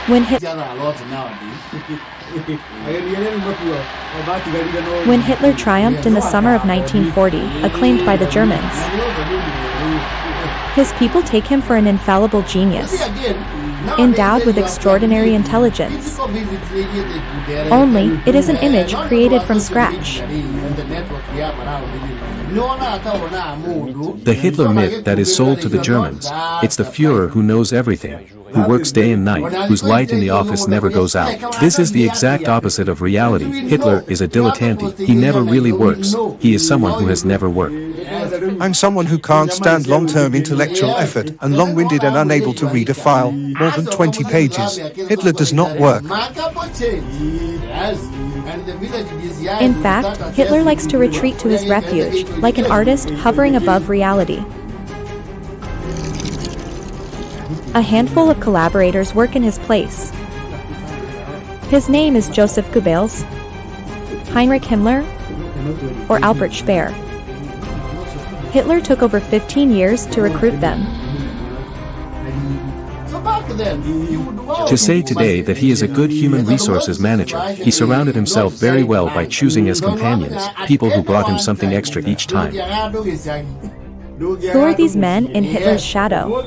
When Hitler triumphed in the summer of 1940, acclaimed by the Germans, his people take him for an infallible genius, endowed with extraordinary intelligence. Only, it is an image created from scratch. The Hitler myth that is sold to the Germans, it's the Führer who knows everything, who works day and night, whose light in the office never goes out. This is the exact opposite of reality. Hitler is a dilettante, he never really works, he is someone who has never worked. I'm someone who can't stand long-term intellectual effort and long-winded and unable to read a file, more than 20 pages. Hitler does not work. In fact, Hitler likes to retreat to his refuge, like an artist hovering above reality. A handful of collaborators work in his place. His name is Joseph Goebbels, Heinrich Himmler, or Albert Speer. Hitler took over 15 years to recruit them. To say today that he is a good human resources manager, he surrounded himself very well by choosing as companions people who brought him something extra each time. Who are these men in Hitler's shadow?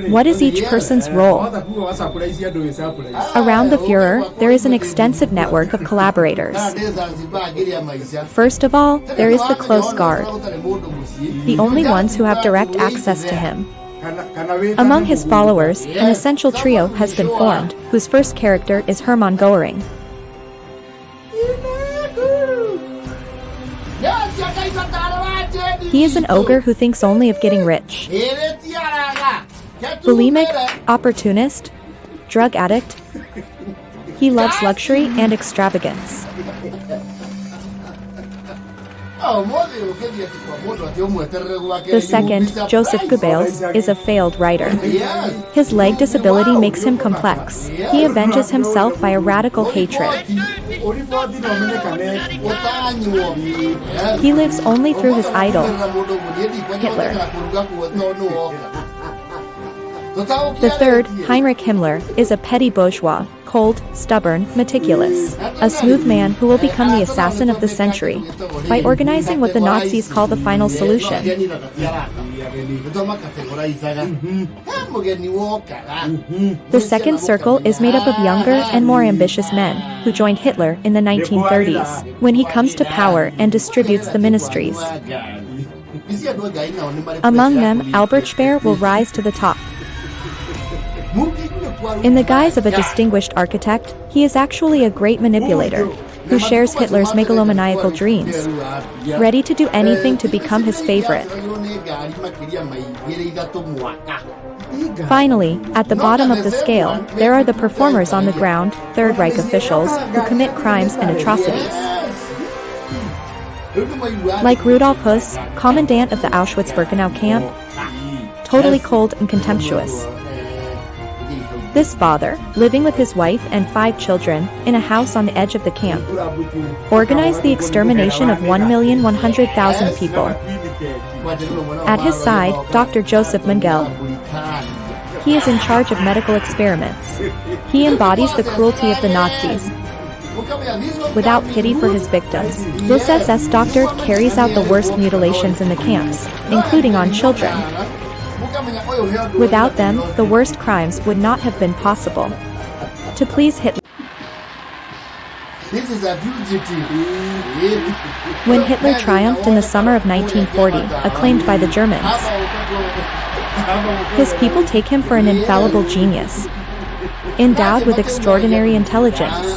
What is each person's role? Around the Führer, there is an extensive network of collaborators. First of all, there is the close guard, the only ones who have direct access to him. Among his followers, an essential trio has been formed, whose first character is Hermann Göring. He is an ogre who thinks only of getting rich. Bulimic, opportunist, drug addict. He loves luxury and extravagance. The second, Joseph Goebbels, is a failed writer. His leg disability makes him complex. He avenges himself by a radical hatred. He lives only through his idol, Hitler. The third, Heinrich Himmler, is a petty bourgeois, cold, stubborn, meticulous, a smooth man who will become the assassin of the century by organizing what the Nazis call the final solution. The second circle is made up of younger and more ambitious men who joined Hitler in the 1930s when he comes to power and distributes the ministries. Among them, Albert Speer will rise to the top. In the guise of a distinguished architect, he is actually a great manipulator who shares Hitler's megalomaniacal dreams, ready to do anything to become his favorite. Finally, at the bottom of the scale, there are the performers on the ground, Third Reich officials, who commit crimes and atrocities. Like Rudolf Höss, commandant of the Auschwitz-Birkenau camp, totally cold and contemptuous. This father, living with his wife and 5 children, in a house on the edge of the camp, organized the extermination of 1,100,000 people. At his side, Dr. Joseph Mengele. He is in charge of medical experiments. He embodies the cruelty of the Nazis, without pity for his victims. This SS doctor carries out the worst mutilations in the camps, including on children. Without them, the worst crimes would not have been possible. To please Hitler. When Hitler triumphed in the summer of 1940, acclaimed by the Germans, his people take him for an infallible genius, endowed with extraordinary intelligence.